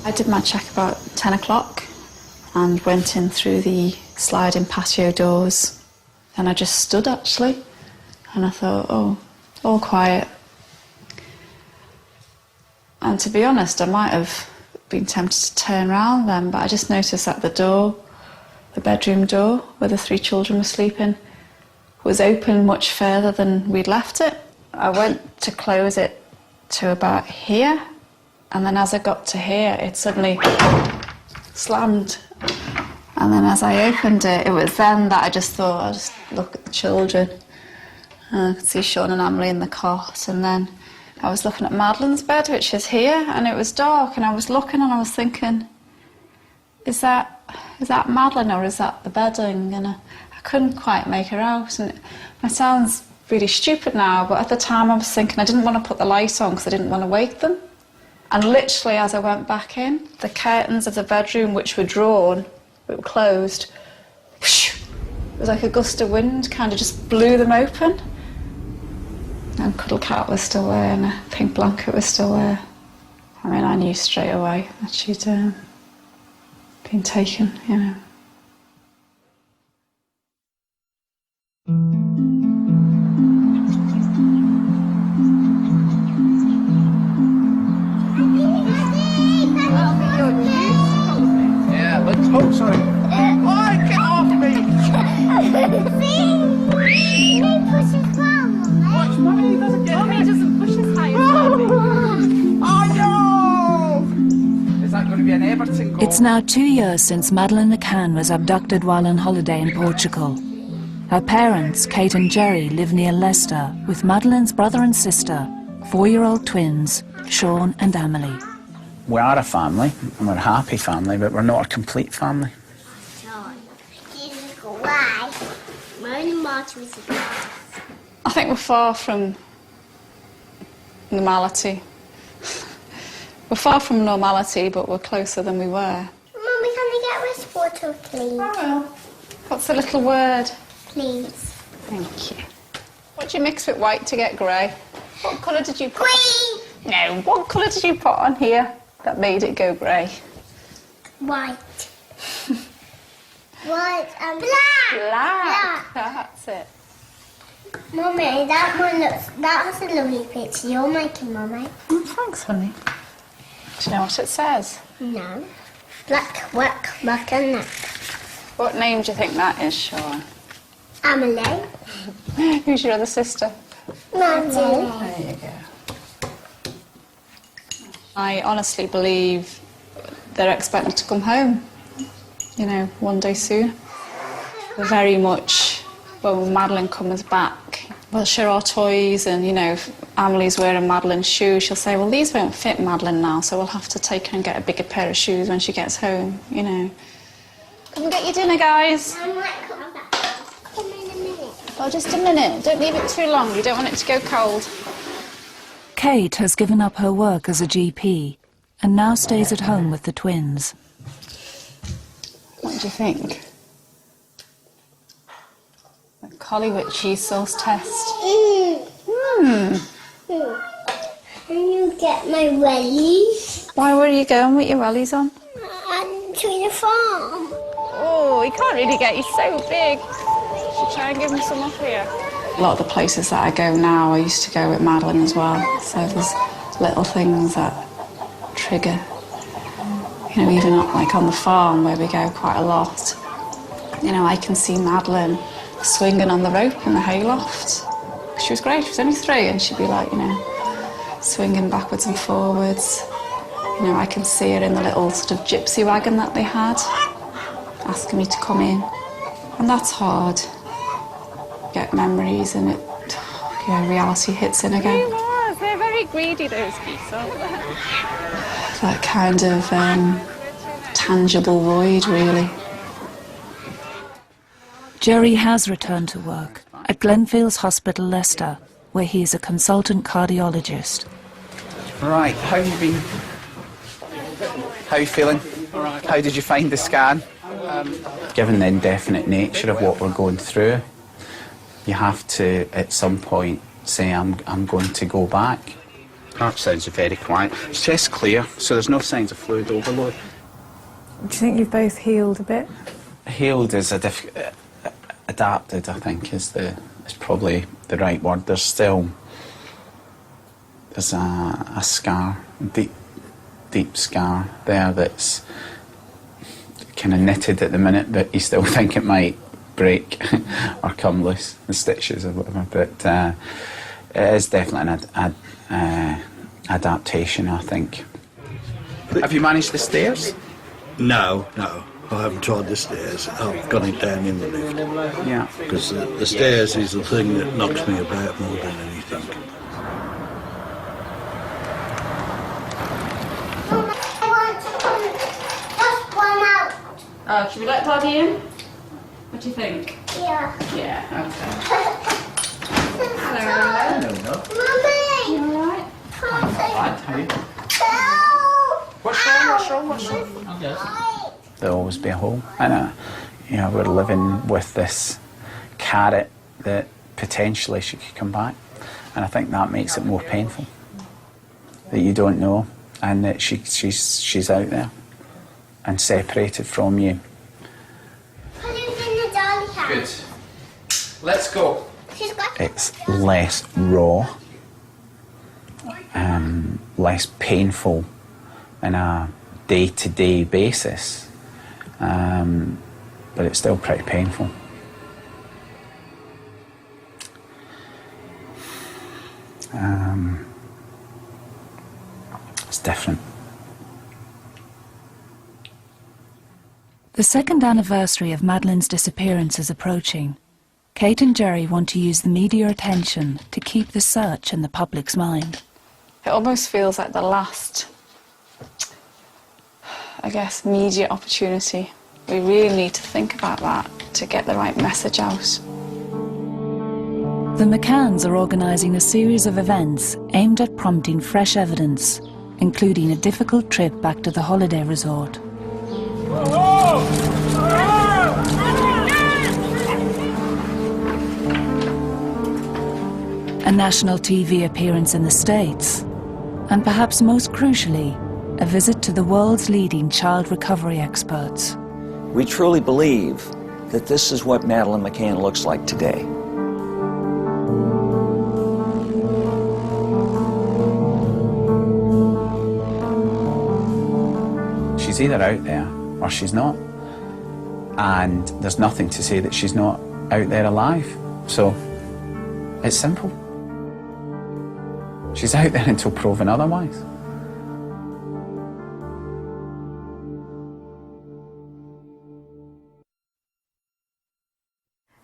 I did my check about 10 o'clock and went in through the sliding patio doors. And I just stood, actually, and I thought, oh, all quiet. And to be honest, I might have been tempted to turn around then, but I just noticed that the door, the bedroom door where the 3 children were sleeping, was open much further than we'd left it. I went to close it to about here, and then as I got to here, it suddenly slammed. And then as I opened it, it was then that I just thought, I'll just look at the children. And I could see Sean and Emily in the cot, and then I was looking at Madeleine's bed, which is here, and it was dark, and I was looking and I was thinking, is that Madeleine or is that the bedding? And I couldn't quite make her out. And it sounds really stupid now, but at the time I was thinking I didn't want to put the light on because I didn't want to wake them. And literally as I went back in, the curtains of the bedroom, which were drawn, but were closed, whoosh, it was like a gust of wind, kind of just blew them open. And Cuddle Cat was still there, and a pink blanket was still there. I mean, I knew straight away that she'd been taken, you know. Yeah, let's... Oh, sorry. Oh, get off me! He pushes down, Watch, Mummy doesn't get Mummy doesn't push as high as Mummy. Oh, no! Is that going to be an Everton goal? It's now 2 years since Madeleine McCann was abducted while on holiday in Portugal. Her parents, Kate and Jerry, live near Leicester with Madeleine's brother and sister, 4-year-old twins, Sean and Emily. We are a family, and we're a happy family, but we're not a complete family. I think we're far from normality. We're far from normality, but we're closer than we were. Mummy, can I get this water, please? Oh, what's the little word? Please. Thank you. What do you mix with white to get grey? What colour did you put? Green. No, what colour did you put on here that made it go grey? White. White and black. Black. That's it. Mummy, that's a lovely picture you're making, Mummy. Oh, thanks, honey. Do you know what it says? No. Black, whack, black and neck. What name do you think that is, Sean? Emily. Who's your other sister? Madeleine. There you go. I honestly believe they're expecting to come home, you know, one day soon. We're very much, when Madeleine comes back, we'll share our toys, and, you know, if Emily's wearing Madeleine's shoes, she'll say, well, these won't fit Madeleine now, so we'll have to take her and get a bigger pair of shoes when she gets home, you know. Come and get your dinner, guys. I might come back. Come in a minute. Oh, just a minute. Don't leave it too long. You don't want it to go cold. Kate has given up her work as a GP and now stays at home with the twins. What do you think? The Collie cheese sauce test. Can you get my wellies? Why were you going with your wellies on? And to the farm. Oh, he can't really get you so big. Should try and give him some off here. A lot of the places that I go now, I used to go with Madeleine as well. So there's little things that trigger. You know, even like on the farm where we go quite a lot. You know, I can see Madeleine swinging on the rope in the hayloft. She was great, she was only 3, and she'd be like, you know, swinging backwards and forwards. You know, I can see her in the little sort of gypsy wagon that they had, asking me to come in. And that's hard. Get memories and it, you know, reality hits in again. They're very greedy, those geese, aren't they? That kind of tangible void, really. Jerry has returned to work at Glenfields Hospital, Leicester, where he is a consultant cardiologist. Right, how have you been? How are you feeling? All right. How did you find the scan? Given the indefinite nature of what we're going through, you have to, at some point, say, I'm going to go back. Heart sounds very quiet. Chest clear, so there's no signs of fluid overload. Do you think you've both healed a bit? Healed is adapted, I think, is probably the right word. There's a scar, deep scar there that's kind of knitted at the minute, but you still think it might break or come loose, the stitches or whatever. But it is definitely an adaptation, I think. Have you managed the stairs? No, I haven't tried the stairs. I've got it down in the lift. Yeah. Because the stairs is the thing that knocks me about more than anything. I want to come just one out. Should we let Daddy in? What do you think? Yeah. Yeah, okay. Hello. Mummy! You alright? Can't say How you? What's wrong? There'll always be a hole. And we're living with this carrot that potentially she could come back. And I think that makes it more painful. That you don't know, and that she's out there and separated from you. Put it in the dolly house. Good. Let's go. She's got It's less raw, less painful on a day-to-day basis, but it's still pretty painful. It's different. The second anniversary of Madeleine's disappearance is approaching. Kate and Jerry want to use the media attention to keep the search in the public's mind. It almost feels like the last, I guess, media opportunity. We really need to think about that to get the right message out. The McCanns are organising a series of events aimed at prompting fresh evidence, including a difficult trip back to the holiday resort. A national TV appearance in the States, and perhaps most crucially, a visit to the world's leading child recovery experts. We truly believe that this is what Madeleine McCann looks like today. She's either out there or she's not. And there's nothing to say that she's not out there alive. So it's simple. She's out there until proven otherwise.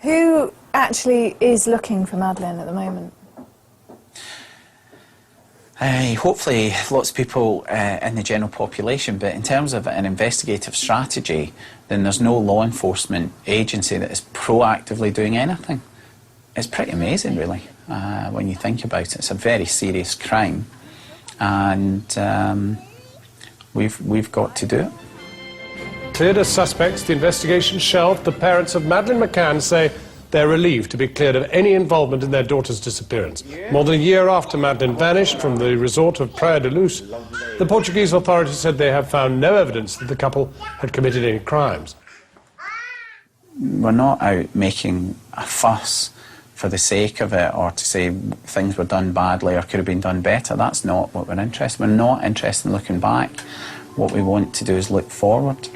Who actually is looking for Madeleine at the moment? Hopefully lots of people in the general population, but in terms of an investigative strategy, then there's no law enforcement agency that is proactively doing anything. It's pretty amazing, really, when you think about it. It's a very serious crime, and we've got to do it. Cleared as suspects, the investigation shelved. The parents of Madeleine McCann say they're relieved to be cleared of any involvement in their daughter's disappearance. More than a year after Madeleine vanished from the resort of Praia da Luz, the Portuguese authorities said they have found no evidence that the couple had committed any crimes. We're not out making a fuss for the sake of it, or to say things were done badly or could have been done better. That's not what we're interested in. We're not interested in looking back. What we want to do is look forward.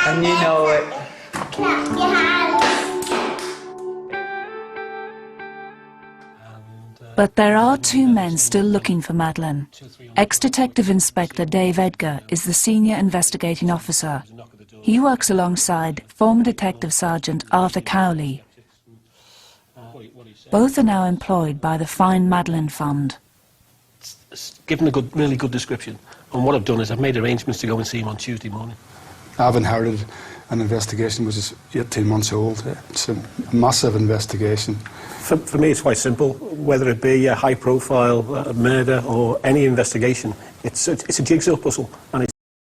And you know it. Clap your hands. But there are two men still looking for Madeleine. Ex-Detective Inspector Dave Edgar is the senior investigating officer. He works alongside former Detective Sergeant Arthur Cowley. Both are now employed by the Find Madeleine Fund. Given a really good description, and what I've done is I've made arrangements to go and see him on Tuesday morning. I've inherited an investigation which is 18 months old. It's a massive investigation. For me, it's quite simple. Whether it be a high-profile murder or any investigation, it's a jigsaw puzzle, and